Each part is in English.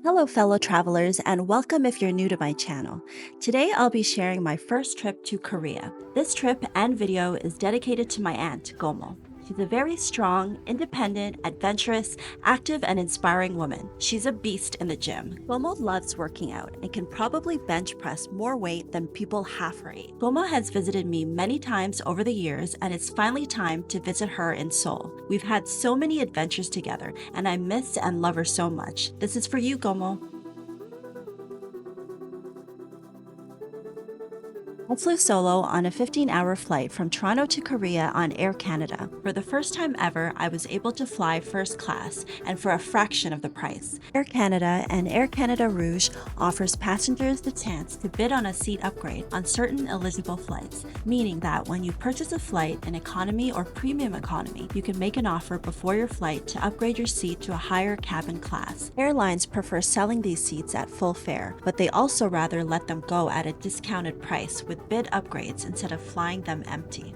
Hello, fellow travelers, and welcome if you're new to my channel. Today, I'll be sharing my first trip to Korea. This trip and video is dedicated to my aunt, Gomo. She's a very strong, independent, adventurous, active, and inspiring woman. She's a beast in the gym. Gomo loves working out and can probably bench press more weight than people half her age. Gomo has visited me many times over the years, and it's finally time to visit her in Seoul. We've had so many adventures together, and I miss and love her so much. This is for you, Gomo. I flew solo on a 15-hour flight from Toronto to Korea on Air Canada. For the first time ever, I was able to fly first class, and for a fraction of the price. Air Canada and Air Canada Rouge offers passengers the chance to bid on a seat upgrade on certain eligible flights, meaning that when you purchase a flight in economy or premium economy, you can make an offer before your flight to upgrade your seat to a higher cabin class. Airlines prefer selling these seats at full fare, but they also rather let them go at a discounted price with bid upgrades instead of flying them empty.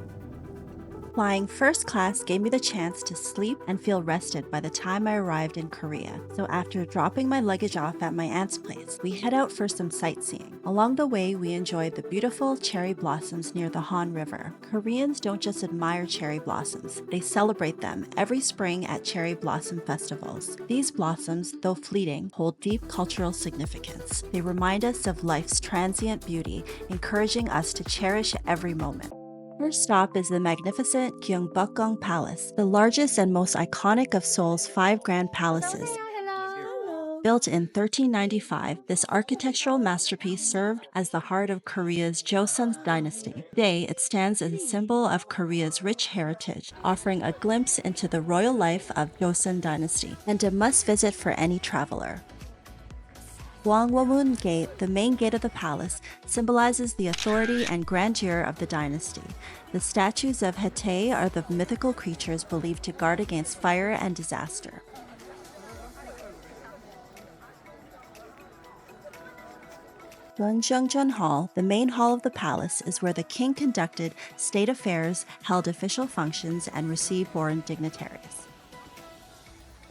Flying first class gave me the chance to sleep and feel rested by the time I arrived in Korea. So after dropping my luggage off at my aunt's place, we head out for some sightseeing. Along the way, we enjoyed the beautiful cherry blossoms near the Han River. Koreans don't just admire cherry blossoms, they celebrate them every spring at cherry blossom festivals. These blossoms, though fleeting, hold deep cultural significance. They remind us of life's transient beauty, encouraging us to cherish every moment. First stop is the magnificent Gyeongbokgung Palace, the largest and most iconic of Seoul's 5 grand palaces. Built in 1395, this architectural masterpiece served as the heart of Korea's Joseon dynasty. Today, it stands as a symbol of Korea's rich heritage, offering a glimpse into the royal life of Joseon dynasty, and a must-visit for any traveler. Gwangmyeong Cave, the main gate of the palace, symbolizes the authority and grandeur of the dynasty. The statues of Hete are the mythical creatures believed to guard against fire and disaster. Cheonggyecheon Hall, the main hall of the palace, is where the king conducted state affairs, held official functions, and received foreign dignitaries.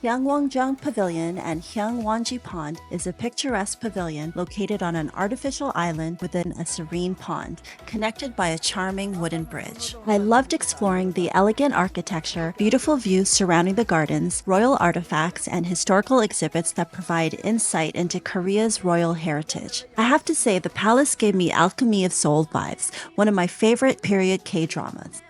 Myeongdong Pavilion and Gyeongwonji Pond is a picturesque pavilion located on an artificial island within a serene pond, connected by a charming wooden bridge. I loved exploring the elegant architecture, beautiful views surrounding the gardens, royal artifacts, and historical exhibits that provide insight into Korea's royal heritage. I have to say, the palace gave me Alchemy of Seoul vibes, one of my favorite period K-dramas.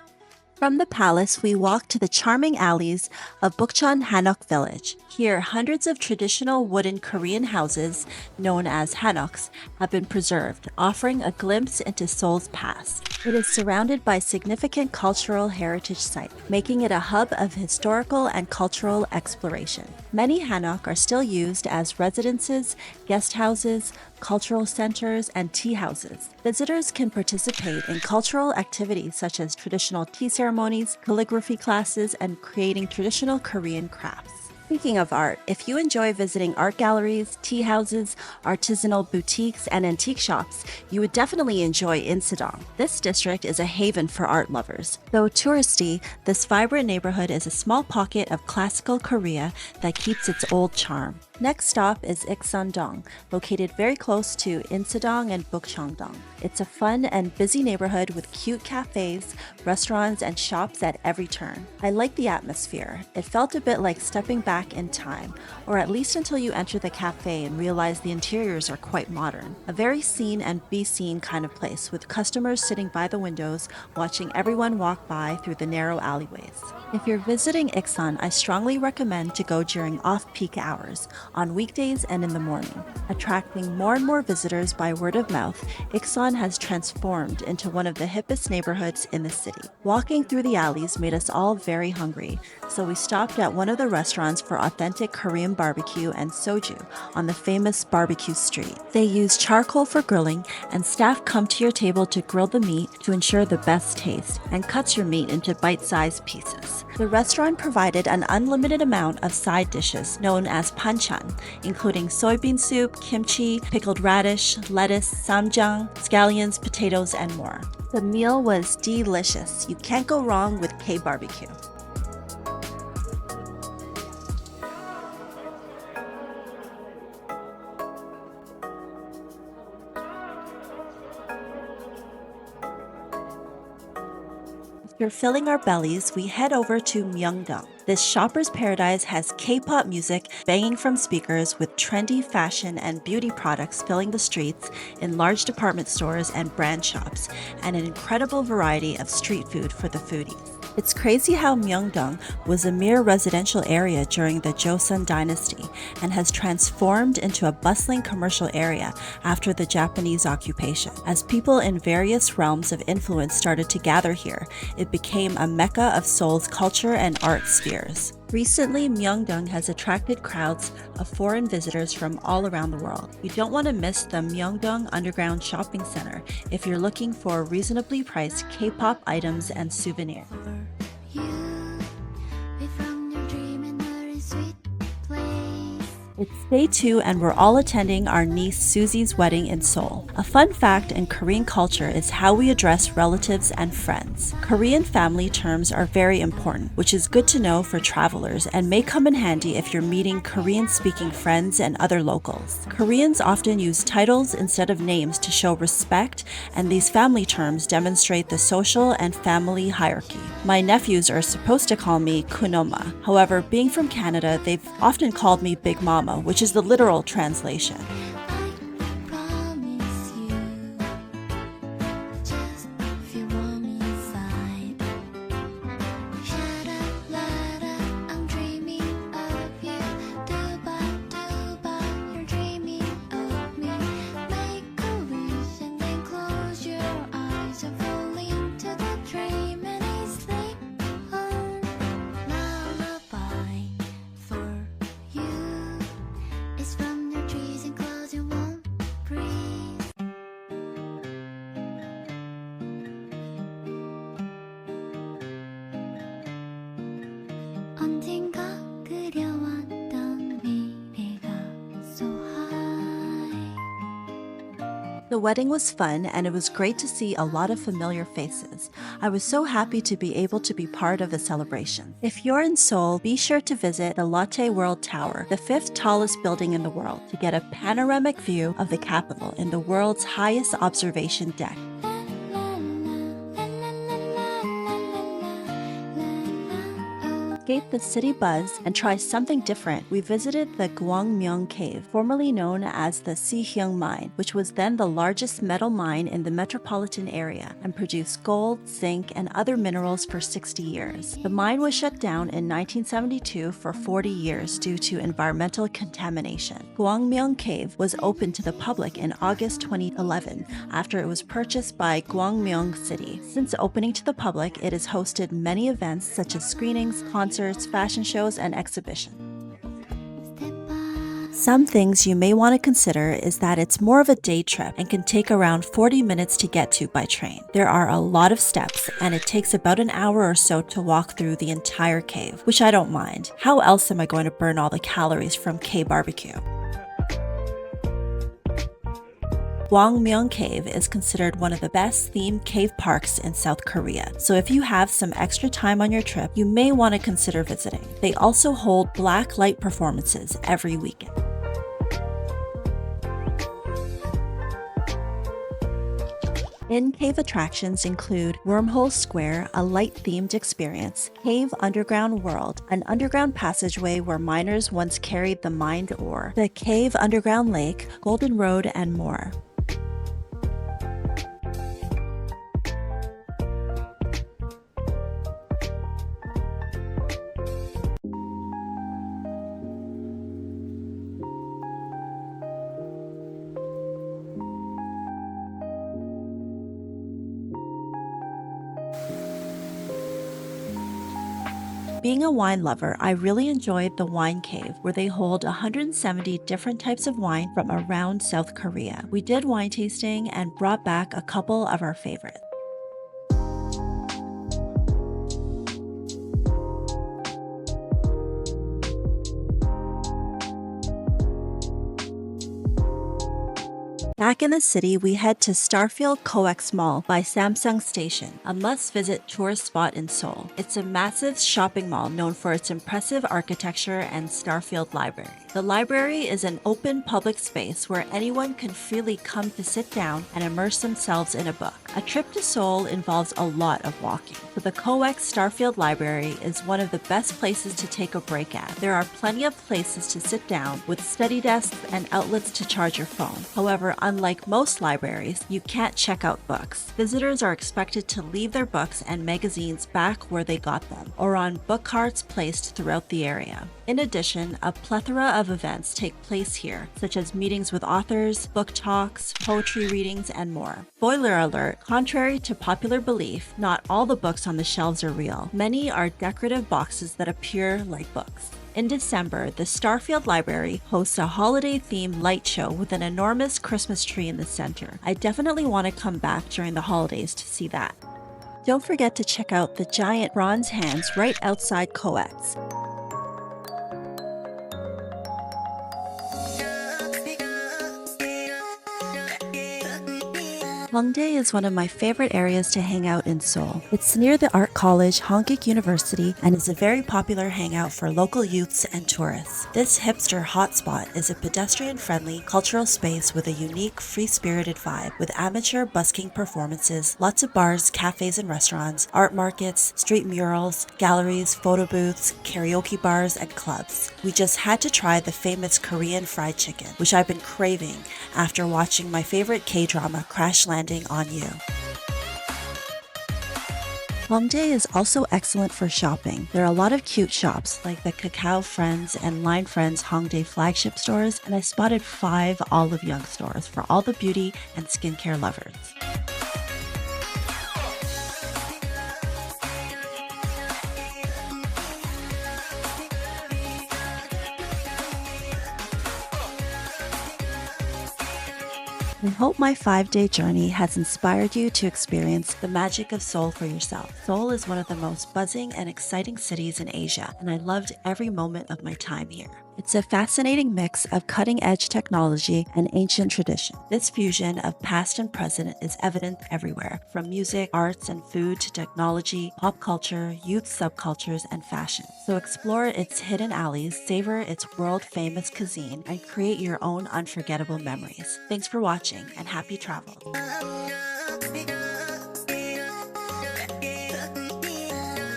From the palace, we walked to the charming alleys of Bukchon Hanok village. Here, hundreds of traditional wooden Korean houses, known as Hanoks, have been preserved, offering a glimpse into Seoul's past. It is surrounded by significant cultural heritage sites, making it a hub of historical and cultural exploration. Many Hanok are still used as residences, guest houses, cultural centers, and tea houses. Visitors can participate in cultural activities such as traditional tea ceremonies, calligraphy classes, and creating traditional Korean crafts. Speaking of art, if you enjoy visiting art galleries, tea houses, artisanal boutiques, and antique shops, you would definitely enjoy Insadong. This district is a haven for art lovers. Though touristy, this vibrant neighborhood is a small pocket of classical Korea that keeps its old charm. Next stop is Ikseon-dong, located very close to Insadong and Bukchon. It's a fun and busy neighborhood with cute cafes, restaurants, and shops at every turn. I like the atmosphere. It felt a bit like stepping back in time, or at least until you enter the cafe and realize the interiors are quite modern. A very seen and be seen kind of place, with customers sitting by the windows watching everyone walk by through the narrow alleyways. If you're visiting Ikseon, I strongly recommend to go during off-peak hours, on weekdays and in the morning. Attracting more and more visitors by word of mouth, Ikseon has transformed into one of the hippest neighborhoods in the city. Walking through the alleys made us all very hungry, so we stopped at one of the restaurants for authentic Korean barbecue and soju on the famous barbecue street. They use charcoal for grilling, and staff come to your table to grill the meat to ensure the best taste, and cuts your meat into bite-sized pieces. The restaurant provided an unlimited amount of side dishes known as panchan, including soybean soup, kimchi, pickled radish, lettuce, samjang, scallions, potatoes, and more. The meal was delicious. You can't go wrong with K-barbecue. After filling our bellies, we head over to Myeongdong. This shopper's paradise has K-pop music banging from speakers with trendy fashion and beauty products filling the streets in large department stores and brand shops, and an incredible variety of street food for the foodies. It's crazy how Myeongdong was a mere residential area during the Joseon dynasty and has transformed into a bustling commercial area after the Japanese occupation. As people in various realms of influence started to gather here, it became a mecca of Seoul's culture and art spheres. Recently, Myeongdong has attracted crowds of foreign visitors from all around the world. You don't want to miss the Myeongdong Underground Shopping Center if you're looking for reasonably priced K-pop items and souvenirs. It's day 2 and we're all attending our niece Susie's wedding in Seoul. A fun fact in Korean culture is how we address relatives and friends. Korean family terms are very important, which is good to know for travelers and may come in handy if you're meeting Korean-speaking friends and other locals. Koreans often use titles instead of names to show respect, and these family terms demonstrate the social and family hierarchy. My nephews are supposed to call me Kunoma. However, being from Canada, they've often called me Big Mama, which is the literal translation. The wedding was fun and it was great to see a lot of familiar faces. I was so happy to be able to be part of the celebration. If you're in Seoul, be sure to visit the Lotte World Tower, the 5th tallest building in the world, to get a panoramic view of the capital in the world's highest observation deck. Escape the city buzz and try something different, we visited the Gwangmyeong Cave, formerly known as the Seohyung Mine, which was then the largest metal mine in the metropolitan area and produced gold, zinc, and other minerals for 60 years. The mine was shut down in 1972 for 40 years due to environmental contamination. Gwangmyeong Cave was opened to the public in August 2011 after it was purchased by Gwangmyeong City. Since opening to the public, it has hosted many events such as screenings, concerts, fashion shows, and exhibitions. Some things you may want to consider is that it's more of a day trip and can take around 40 minutes to get to by train. There are a lot of steps and it takes about an hour or so to walk through the entire cave, which I don't mind. How else am I going to burn all the calories from K-barbecue? Gwangmyeong Cave is considered one of the best themed cave parks in South Korea, so if you have some extra time on your trip, you may want to consider visiting. They also hold black light performances every weekend. In-cave attractions include Wormhole Square, a light-themed experience, Cave Underground World, an underground passageway where miners once carried the mined ore, the Cave Underground Lake, Golden Road, and more. Being a wine lover, I really enjoyed the Wine Cave, where they hold 170 different types of wine from around South Korea. We did wine tasting and brought back a couple of our favorites. Back in the city, we head to Starfield COEX Mall by Samsung Station, a must-visit tourist spot in Seoul. It's a massive shopping mall known for its impressive architecture and Starfield Library. The library is an open public space where anyone can freely come to sit down and immerse themselves in a book. A trip to Seoul involves a lot of walking, so the COEX Starfield Library is one of the best places to take a break at. There are plenty of places to sit down with study desks and outlets to charge your phone. However, unlike most libraries, you can't check out books. Visitors are expected to leave their books and magazines back where they got them, or on book carts placed throughout the area. In addition, a plethora of events take place here, such as meetings with authors, book talks, poetry readings, and more. Spoiler alert, contrary to popular belief, not all the books on the shelves are real. Many are decorative boxes that appear like books. In December, the Starfield Library hosts a holiday-themed light show with an enormous Christmas tree in the center. I definitely want to come back during the holidays to see that. Don't forget to check out the giant bronze hands right outside COEX. Hongdae is one of my favorite areas to hang out in Seoul. It's near the art college Hongik University and is a very popular hangout for local youths and tourists. This hipster hotspot is a pedestrian-friendly cultural space with a unique, free-spirited vibe, with amateur busking performances, lots of bars, cafes and restaurants, art markets, street murals, galleries, photo booths, karaoke bars, and clubs. We just had to try the famous Korean fried chicken, which I've been craving after watching my favorite K-drama Crash Landing on You. Hongdae is also excellent for shopping. There are a lot of cute shops like the Kakao Friends and Line Friends Hongdae flagship stores, and I spotted 5 Olive Young stores for all the beauty and skincare lovers. I hope my 5-day journey has inspired you to experience the magic of Seoul for yourself. Seoul is one of the most buzzing and exciting cities in Asia, and I loved every moment of my time here. It's a fascinating mix of cutting-edge technology and ancient tradition. This fusion of past and present is evident everywhere, from music, arts, and food to technology, pop culture, youth subcultures, and fashion. So explore its hidden alleys, savor its world-famous cuisine, and create your own unforgettable memories. Thanks for watching, and happy travels.